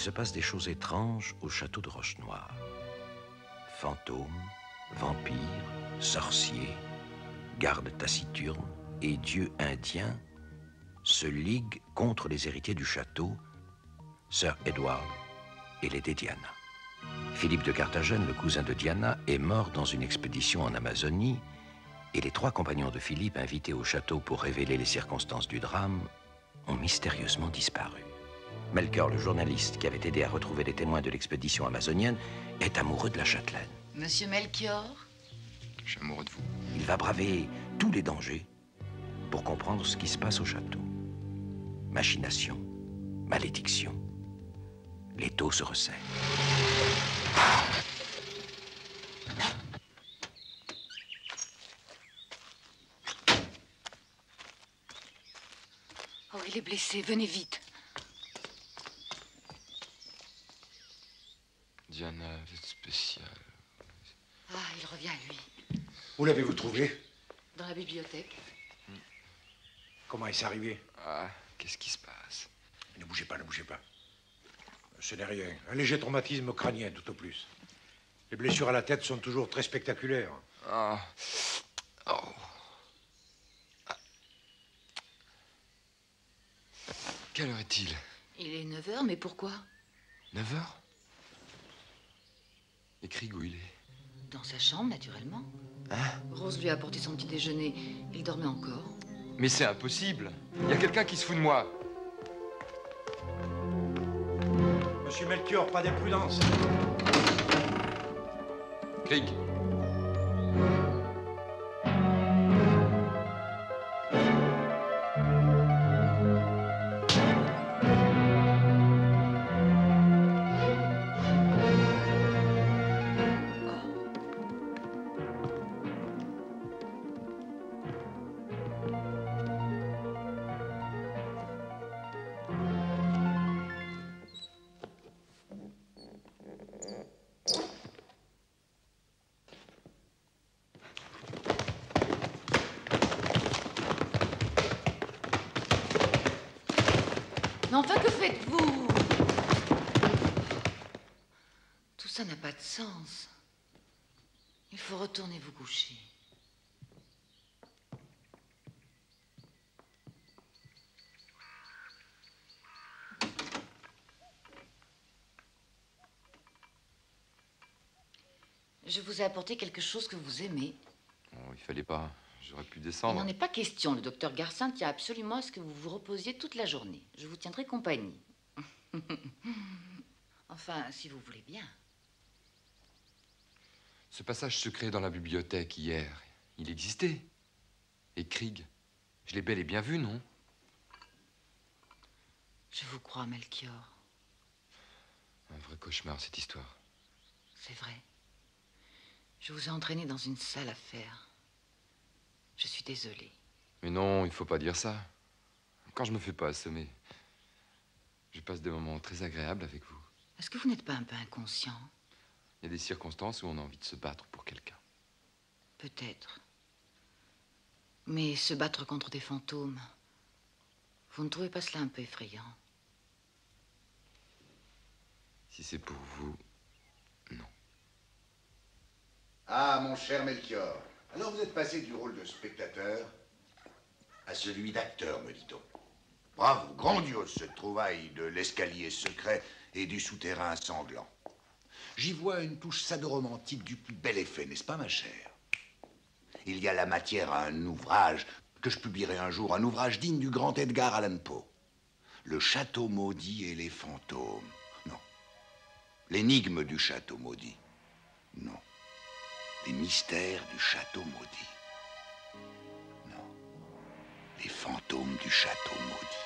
se passe des choses étranges au château de Rochenoir. Fantômes, vampires, sorciers, gardes taciturnes et dieux indiens se liguent contre les héritiers du château, Sir Edward et Lady Diana. Philippe de Carthagène, le cousin de Diana, est mort dans une expédition en Amazonie et les 3 compagnons de Philippe, invités au château pour révéler les circonstances du drame, ont mystérieusement disparu. Melchior, le journaliste qui avait aidé à retrouver les témoins de l'expédition amazonienne, est amoureux de la châtelaine. Monsieur Melchior? Je suis amoureux de vous. Il va braver tous les dangers pour comprendre ce qui se passe au château. Machination, malédiction, l'étau se resserre. Oh, il est blessé. Venez vite. Diana, vous êtes spéciale. Ah, il revient, lui. Où l'avez-vous trouvé? Dans la bibliothèque. Comment est-ce arrivé? Ah, qu'est-ce qui se passe? Ne bougez pas, ne bougez pas. Ce n'est rien. Un léger traumatisme crânien, tout au plus. Les blessures à la tête sont toujours très spectaculaires. Ah. Oh. Ah. Quelle heure est-il? Il est 9 h, mais pourquoi? 9 heures? Et Krieg, où il est? Dans sa chambre, naturellement. Hein? Rose lui a apporté son petit déjeuner. Il dormait encore. Mais c'est impossible. Il y a quelqu'un qui se fout de moi. Monsieur Melchior, pas d'imprudence. Krieg. Mais enfin, que faites-vous? Tout ça n'a pas de sens. Il faut retourner vous coucher. Je vous ai apporté quelque chose que vous aimez. Oh, il fallait pas. J'aurais pu Il descendre. n'en est pas question. Le docteur Garcin tient absolument à ce que vous vous reposiez toute la journée. Je vous tiendrai compagnie. Enfin, si vous voulez bien. Ce passage secret dans la bibliothèque hier, il existait. Et Krieg, je l'ai bel et bien vu, non? Je vous crois, Melchior. Un vrai cauchemar, cette histoire. C'est vrai. Je vous ai entraîné dans une sale affaire. Je suis désolée. Mais non, il faut pas dire ça. Quand je me fais pas assommer, je passe des moments très agréables avec vous. Est-ce que vous n'êtes pas un peu inconscient? Il y a des circonstances où on a envie de se battre pour quelqu'un. Peut-être. Mais se battre contre des fantômes, vous ne trouvez pas cela un peu effrayant? Si c'est pour vous, non. Ah, mon cher Melchior. Alors vous êtes passé du rôle de spectateur à celui d'acteur, me dit-on. Bravo, grandiose cette trouvaille de l'escalier secret et du souterrain sanglant. J'y vois une touche sadoromantique du plus bel effet, n'est-ce pas, ma chère? Il y a la matière à un ouvrage que je publierai un jour, un ouvrage digne du grand Edgar Allan Poe. Le château maudit et les fantômes. Non. L'énigme du château maudit. Non. Les mystères du château maudit. Non. Les fantômes du château maudit.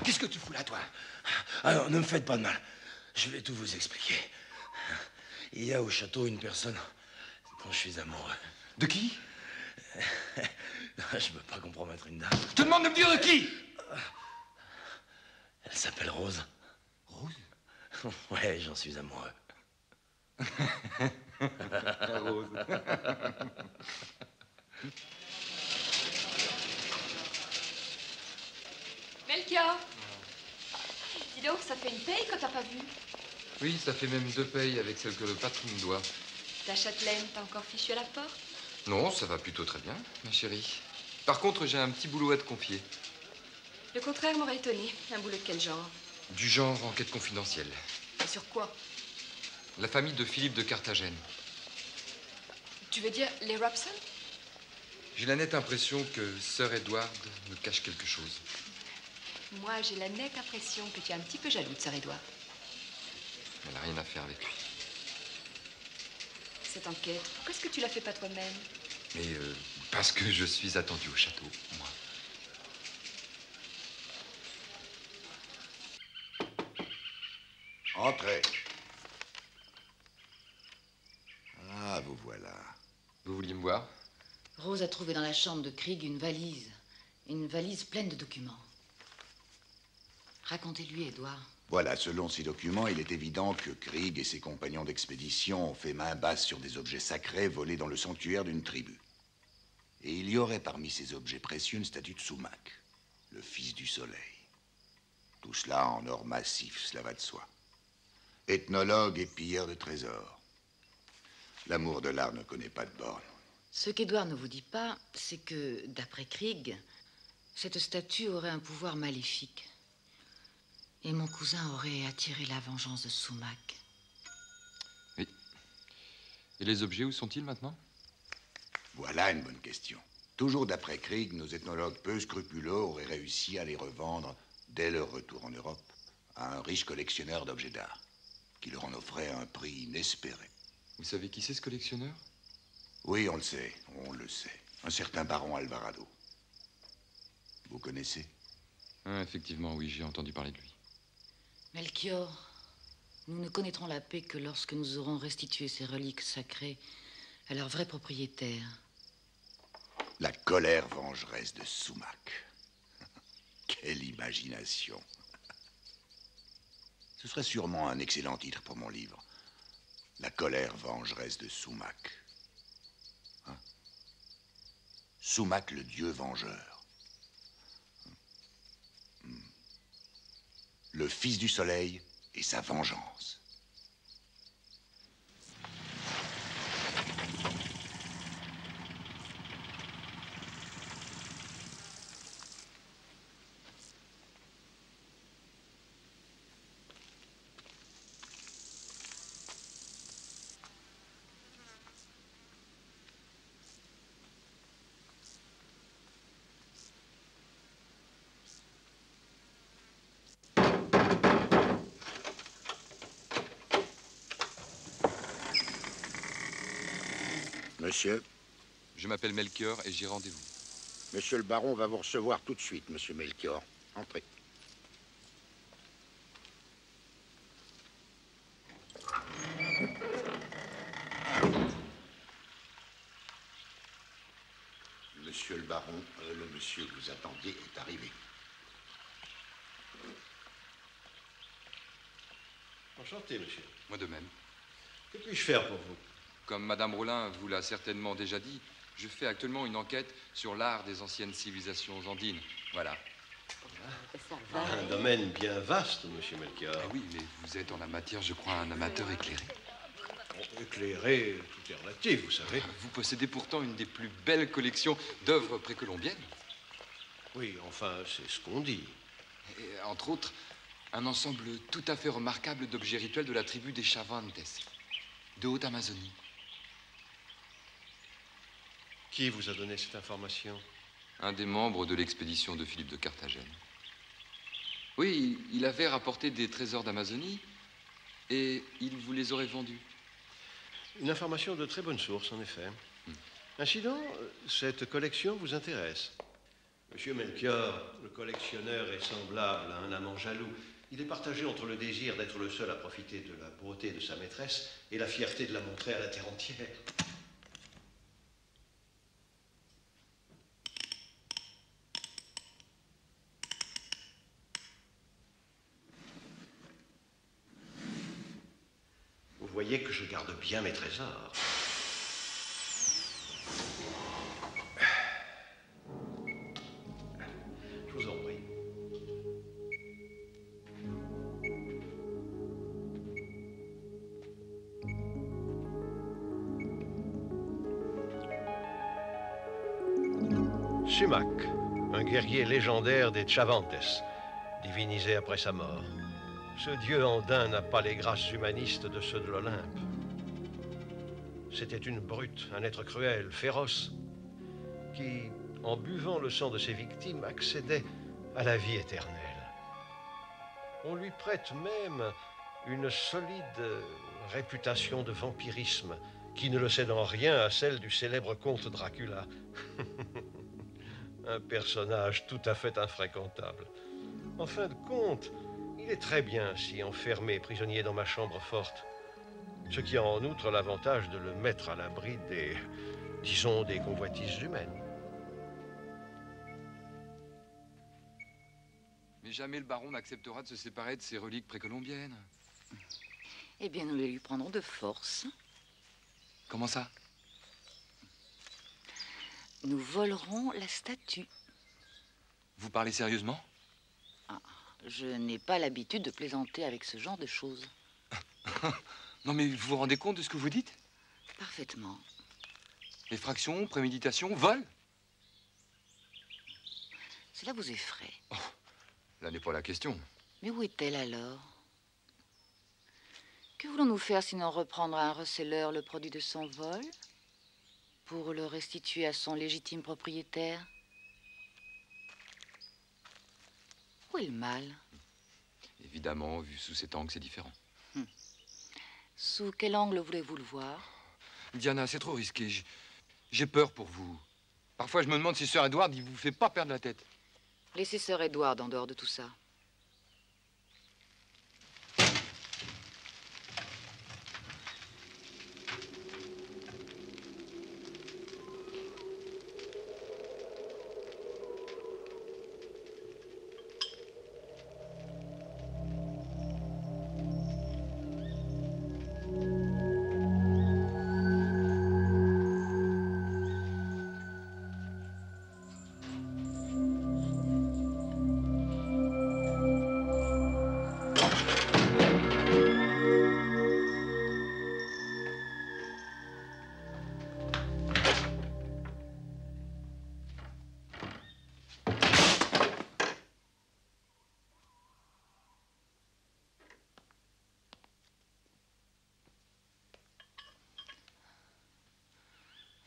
qu'est-ce que tu fous là, toi? Alors, ne me faites pas de mal. Je vais tout vous expliquer. Il y a au château une personne dont je suis amoureux. De qui? Je peux pas compromettre une dame. Je te demande de me dire de qui? Elle s'appelle Rose. Rose? Ouais, j'en suis amoureux. Rose. Melchior! Dis donc, ça fait une paye quand t'as pas vu. Oui, ça fait même 2 payes avec celle que le patron me doit. Ta châtelaine t'a encore fichu à la porte? Non, ça va plutôt très bien, ma chérie. Par contre, j'ai un petit boulot à te confier. Le contraire m'aurait étonné. Un boulot de quel genre? Du genre enquête confidentielle. Et sur quoi? La famille de Philippe de Carthagène. Tu veux dire les Robson? J'ai la nette impression que Sir Edward me cache quelque chose. Moi, j'ai la nette impression que tu es un petit peu jaloux de Sir Edward. Elle n'a rien à faire avec lui. Cette enquête, pourquoi est-ce que tu la fais pas toi-même? Mais parce que je suis attendu au château, moi. Entrez. Ah, vous voilà. Vous vouliez me voir? Rose a trouvé dans la chambre de Krieg une valise. Une valise pleine de documents. Racontez-lui, Edouard. Voilà, selon ces documents, il est évident que Krieg et ses compagnons d'expédition ont fait main basse sur des objets sacrés volés dans le sanctuaire d'une tribu. Et il y aurait parmi ces objets précieux une statue de Sumac, le fils du soleil. Tout cela en or massif, cela va de soi. Ethnologue et pilleur de trésors. L'amour de l'art ne connaît pas de bornes. Ce qu'Edouard ne vous dit pas, c'est que, d'après Krieg, cette statue aurait un pouvoir maléfique. Et mon cousin aurait attiré la vengeance de Sumac. Oui. Et les objets, où sont-ils maintenant? Voilà une bonne question. Toujours d'après Krieg, nos ethnologues peu scrupuleux auraient réussi à les revendre dès leur retour en Europe à un riche collectionneur d'objets d'art, qui leur en offrait un prix inespéré. Vous savez qui c'est, ce collectionneur? Oui, on le sait. Un certain baron Alvarado. Vous connaissez? Ah, effectivement, oui, j'ai entendu parler de lui. Melchior, nous ne connaîtrons la paix que lorsque nous aurons restitué ces reliques sacrées à leur vrai propriétaire. La colère vengeresse de Sumac. Quelle imagination. Ce serait sûrement un excellent titre pour mon livre. La colère vengeresse de Sumac. Hein? Sumac, le dieu vengeur. Le fils du soleil et sa vengeance. Monsieur, Je m'appelle Melchior et j'ai rendez-vous. monsieur le baron va vous recevoir tout de suite, monsieur Melchior. Entrez. Monsieur le baron, le monsieur que vous attendiez est arrivé. Enchanté, monsieur. Moi de même. Que puis-je faire pour vous? Comme Madame Rollin vous l'a certainement déjà dit, je fais actuellement une enquête sur l'art des anciennes civilisations andines. Voilà. Un domaine bien vaste, monsieur Melchior. Ah oui, mais vous êtes en la matière, je crois, un amateur éclairé. Éclairé, tout est relatif, vous savez. Vous possédez pourtant une des plus belles collections d'œuvres précolombiennes. Oui, enfin, c'est ce qu'on dit. Et, entre autres, un ensemble tout à fait remarquable d'objets rituels de la tribu des Chavantes, de Haute-Amazonie. Qui vous a donné cette information? Un des membres de l'expédition de Philippe de Carthagène. Oui, il avait rapporté des trésors d'Amazonie et il vous les aurait vendus. Une information de très bonne source, en effet. Ainsi donc, cette collection vous intéresse? Monsieur Melchior, le collectionneur est semblable à un amant jaloux. Il est partagé entre le désir d'être le seul à profiter de la beauté de sa maîtresse et la fierté de la montrer à la terre entière. Vous voyez que je garde bien mes trésors. Je vous en prie. Sumac, un guerrier légendaire des Chavantes, divinisé après sa mort. Ce dieu andin n'a pas les grâces humanistes de ceux de l'Olympe. C'était une brute, un être cruel, féroce, qui, en buvant le sang de ses victimes, accédait à la vie éternelle. On lui prête même une solide réputation de vampirisme, qui ne le cède en rien à celle du célèbre comte Dracula. Un personnage tout à fait infréquentable. En fin de compte, il est très bien si enfermé, prisonnier dans ma chambre forte. Ce qui a en outre l'avantage de le mettre à l'abri des, disons, des convoitises humaines. Mais jamais le baron n'acceptera de se séparer de ses reliques précolombiennes. Eh bien, nous les lui prendrons de force. Comment ça? Nous volerons la statue. Vous parlez sérieusement? Ah, je n'ai pas l'habitude de plaisanter avec ce genre de choses. Non, mais vous vous rendez compte de ce que vous dites? Parfaitement. Effraction, préméditation, vol? Cela vous effraie. Oh, là n'est pas la question. Mais où est-elle alors? Que voulons-nous faire sinon reprendre à un receleur le produit de son vol pour le restituer à son légitime propriétaire? Où est le mal? Évidemment, vu sous cet angle, c'est différent. Sous quel angle voulez-vous le voir? Diana, c'est trop risqué. J'ai peur pour vous. Parfois, je me demande si Sir Edward, il vous fait pas perdre la tête. Laissez Sir Edward en dehors de tout ça.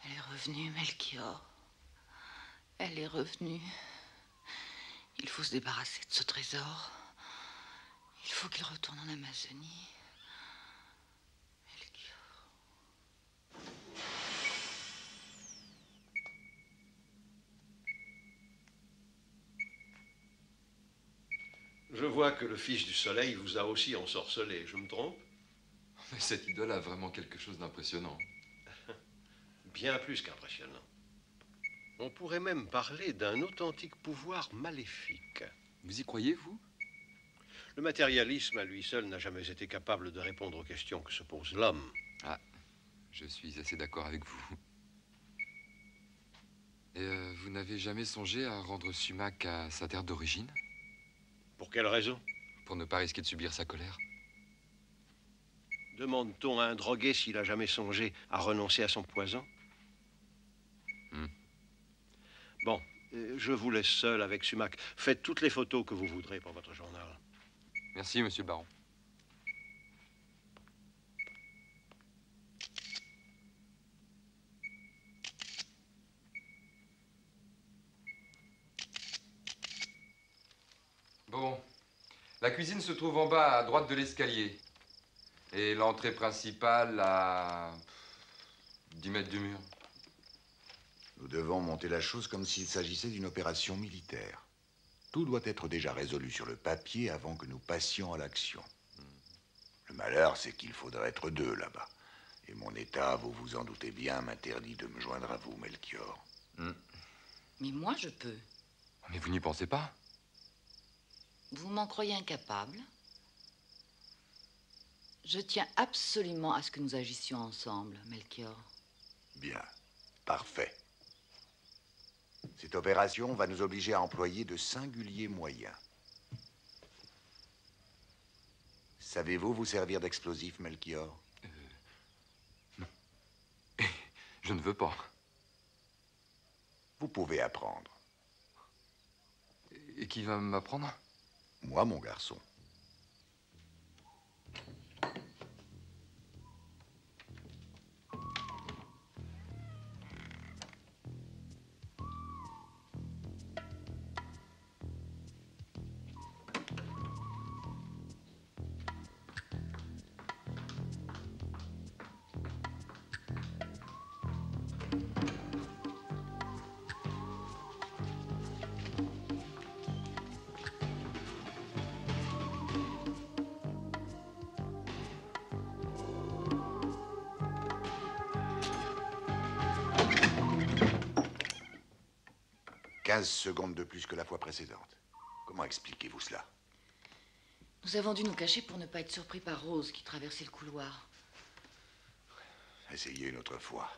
Elle est revenue, Melchior. Elle est revenue. Il faut se débarrasser de ce trésor. Il faut qu'il retourne en Amazonie. Melchior. Je vois que le fils du soleil vous a aussi ensorcelé, je me trompe? Mais cette idole a vraiment quelque chose d'impressionnant. Bien plus qu'impressionnant. On pourrait même parler d'un authentique pouvoir maléfique. Vous y croyez, vous? Le matérialisme à lui seul n'a jamais été capable de répondre aux questions que se pose l'homme. Ah, je suis assez d'accord avec vous. Et vous n'avez jamais songé à rendre Sumac à sa terre d'origine? Pour quelle raison? Pour ne pas risquer de subir sa colère. Demande-t-on à un drogué s'il a jamais songé à renoncer à son poison? Bon, je vous laisse seul avec Sumac. Faites toutes les photos que vous voudrez pour votre journal. Merci, monsieur le baron. Bon, la cuisine se trouve en bas, à droite de l'escalier. Et l'entrée principale à 10 mètres du mur. Nous devons monter la chose comme s'il s'agissait d'une opération militaire. Tout doit être déjà résolu sur le papier avant que nous passions à l'action. Le malheur, c'est qu'il faudrait être deux là-bas. Et mon état, vous vous en doutez bien, m'interdit de me joindre à vous, Melchior. Mais moi, je peux. Mais vous n'y pensez pas? Vous m'en croyez incapable? Je tiens absolument à ce que nous agissions ensemble, Melchior. Bien, parfait. Cette opération va nous obliger à employer de singuliers moyens. Savez-vous vous servir d'explosifs, Melchior? Non. Je ne veux pas. Vous pouvez apprendre. Et qui va m'apprendre? Moi, mon garçon. « 15 secondes de plus que la fois précédente. Comment expliquez-vous cela? Nous avons dû nous cacher pour ne pas être surpris par Rose qui traversait le couloir. Essayez une autre fois.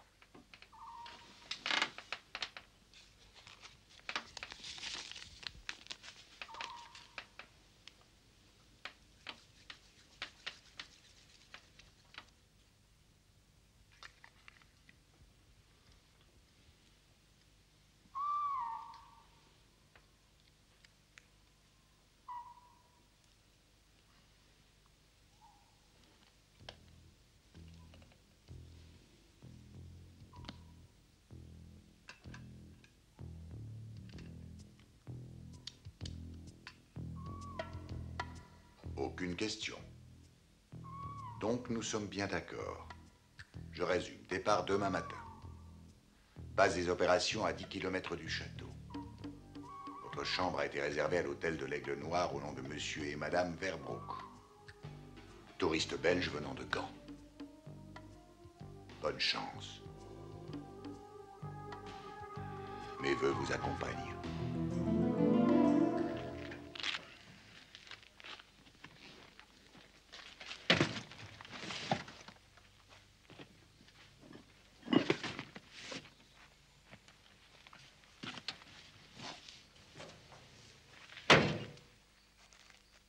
Aucune question. Donc nous sommes bien d'accord. Je résume. Départ demain matin. Base des opérations à 10 km du château. Votre chambre a été réservée à l'hôtel de l'Aigle Noir au nom de monsieur et madame Verbroek. Touristes belges venant de Gand. Bonne chance. Mes vœux vous accompagnent.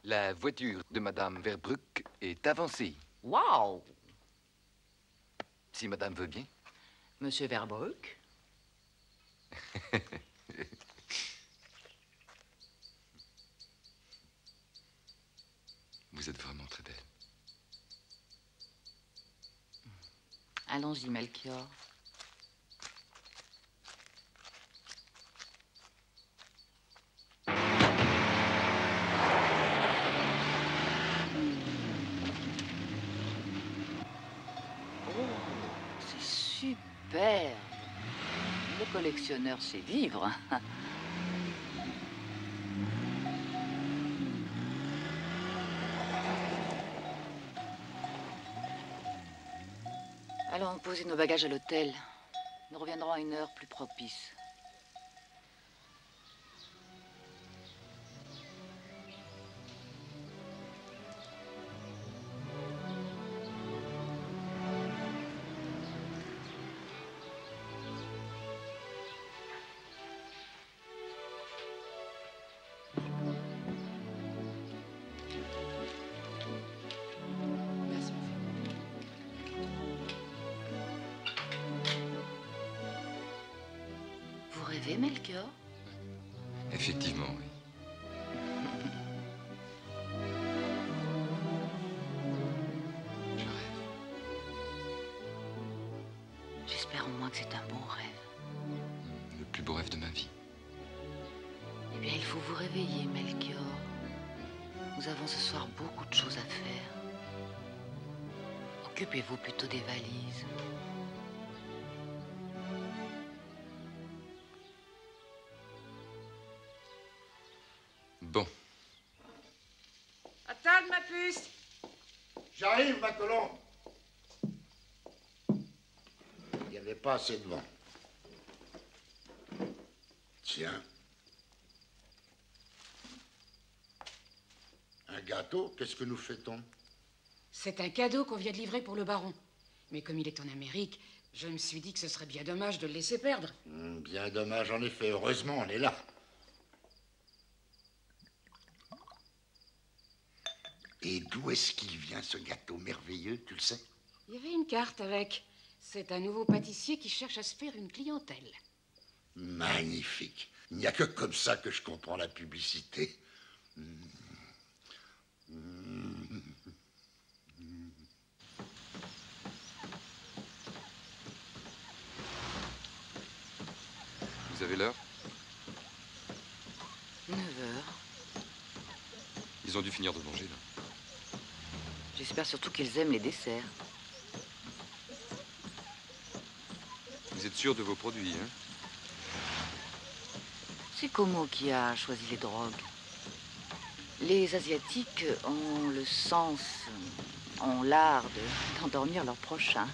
La voiture de Madame Verbruck est avancée. Waouh! Si Madame veut bien. Monsieur Verbruck? Vous êtes vraiment très belle. Allons-y, Melchior. Superbe. Le collectionneur sait vivre. Allons poser nos bagages à l'hôtel. Nous reviendrons à une heure plus propice. Vous rêvez, Melchior? Effectivement, oui. Je rêve. J'espère au moins que c'est un bon rêve. Le plus beau rêve de ma vie. Eh bien, il faut vous réveiller, Melchior. Nous avons ce soir beaucoup de choses à faire. Occupez-vous plutôt des valises. Bon. À table, ma puce. J'arrive, ma colombe. Il n'y avait pas assez de vent. Tiens. Un gâteau, qu'est-ce que nous fait-on? C'est un cadeau qu'on vient de livrer pour le baron. Mais comme il est en Amérique, je me suis dit que ce serait bien dommage de le laisser perdre. Bien dommage, en effet. Heureusement, on est là. Et d'où est-ce qu'il vient, ce gâteau merveilleux, tu le sais? Il y avait une carte avec. C'est un nouveau pâtissier qui cherche à se faire une clientèle. Magnifique. Il n'y a que comme ça que je comprends la publicité. Vous avez l'heure? 9 heures. Ils ont dû finir de manger, là. J'espère surtout qu'ils aiment les desserts. Vous êtes sûr de vos produits, hein? C'est Como qui a choisi les drogues. Les Asiatiques ont le sens, ont l'art d'endormir leur prochain.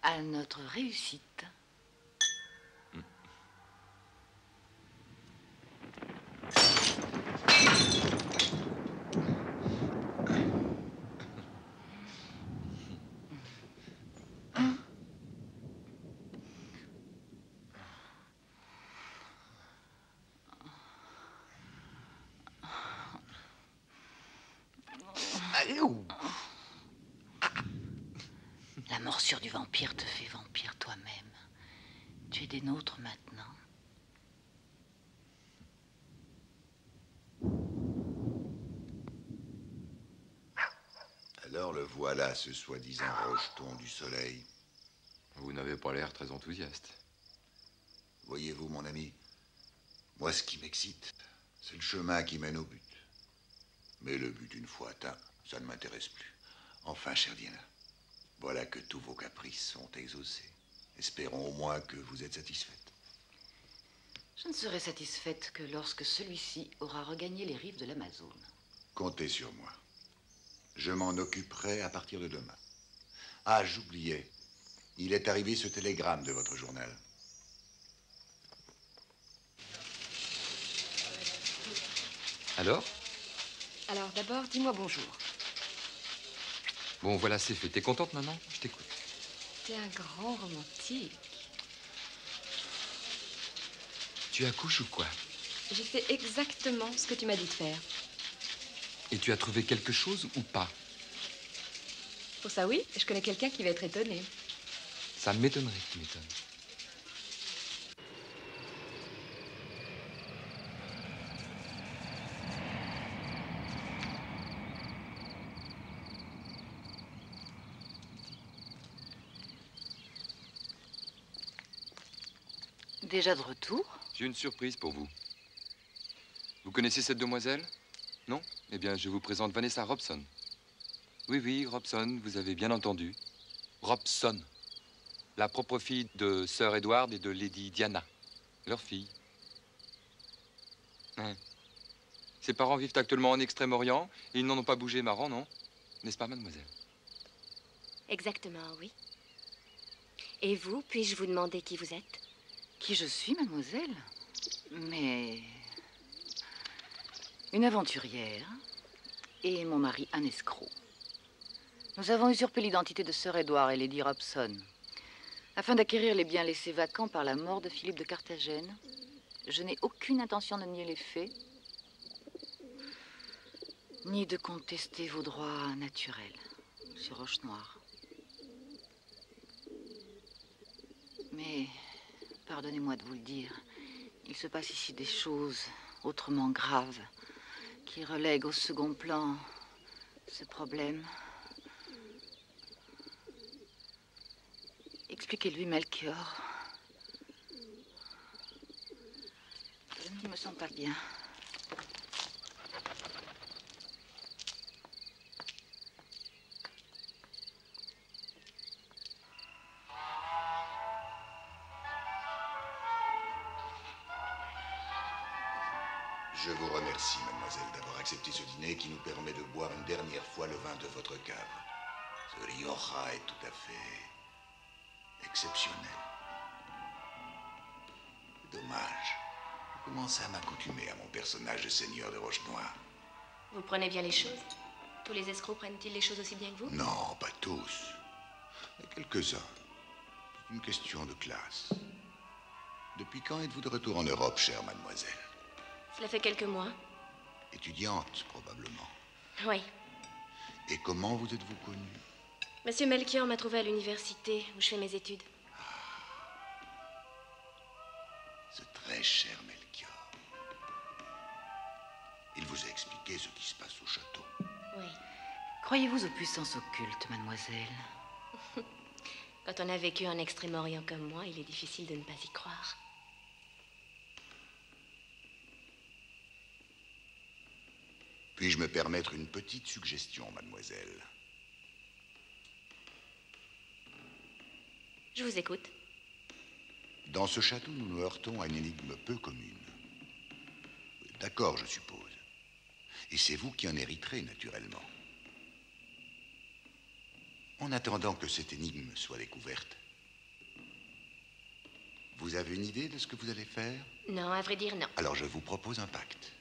À notre réussite. La morsure du vampire te fait vampire toi-même. Tu es des nôtres maintenant. Alors le voilà, ce soi-disant rejeton du soleil. Vous n'avez pas l'air très enthousiaste. Voyez-vous, mon ami, Moi, ce qui m'excite, c'est le chemin qui mène au but. Mais le but, une fois atteint, ça ne m'intéresse plus. Enfin, chère Diana, voilà que tous vos caprices sont exaucés. Espérons au moins que vous êtes satisfaite. Je ne serai satisfaite que lorsque celui-ci aura regagné les rives de l'Amazone. Comptez sur moi. Je m'en occuperai à partir de demain. Ah, j'oubliais. Il est arrivé ce télégramme de votre journal. Alors? Alors, d'abord, dis-moi bonjour. Bon, voilà, c'est fait. T'es contente maintenant? Je t'écoute. T'es un grand romantique. Tu accouches ou quoi? J'ai fait exactement ce que tu m'as dit de faire. Et tu as trouvé quelque chose ou pas? Pour ça, oui, je connais quelqu'un qui va être étonné. Ça m'étonnerait que tu m'étonnes. Déjà de retour? J'ai une surprise pour vous. Vous connaissez cette demoiselle? Non? Eh bien, je vous présente Vanessa Robson. Oui, oui, Robson, vous avez bien entendu. Robson. La propre fille de Sir Edward et de Lady Diana. Leur fille. Ouais. Ses parents vivent actuellement en Extrême-Orient et ils n'en ont pas bougé, marrant, non? N'est-ce pas, mademoiselle? Exactement, oui. Et vous, puis-je vous demander qui vous êtes? Qui je suis, mademoiselle? Mais... une aventurière et mon mari un escroc. Nous avons usurpé l'identité de Sir Edward et Lady Robson afin d'acquérir les biens laissés vacants par la mort de Philippe de Carthagène. Je n'ai aucune intention de nier les faits, ni de contester vos droits naturels sur Rochenoir. Mais, pardonnez-moi de vous le dire, il se passe ici des choses autrement graves qui relèguent au second plan ce problème. Expliquez-lui, Melchior. Je ne me sens pas bien. Je vous remercie, mademoiselle, d'avoir accepté ce dîner qui nous permet de boire une dernière fois le vin de votre cave. Ce Rioja est tout à fait exceptionnel. Dommage. Je commence à m'accoutumer à mon personnage de seigneur de Rochenoir. Vous prenez bien les choses? Tous les escrocs prennent-ils les choses aussi bien que vous? Non, pas tous. Mais quelques-uns. Une question de classe. Depuis quand êtes-vous de retour en Europe, chère mademoiselle? Cela fait quelques mois. Étudiante, probablement. Oui. Et comment vous êtes-vous connue? Monsieur Melchior m'a trouvé à l'université où je fais mes études. Ce très cher Melchior. Il vous a expliqué ce qui se passe au château. Oui. Croyez-vous aux puissances occultes, mademoiselle? Quand on a vécu en Extrême-Orient comme moi, il est difficile de ne pas y croire. Puis-je me permettre une petite suggestion, mademoiselle? Je vous écoute. Dans ce château, nous nous heurtons à une énigme peu commune. D'accord, je suppose. Et c'est vous qui en hériterez, naturellement. En attendant que cette énigme soit découverte, vous avez une idée de ce que vous allez faire? Non, à vrai dire, non. Alors je vous propose un pacte.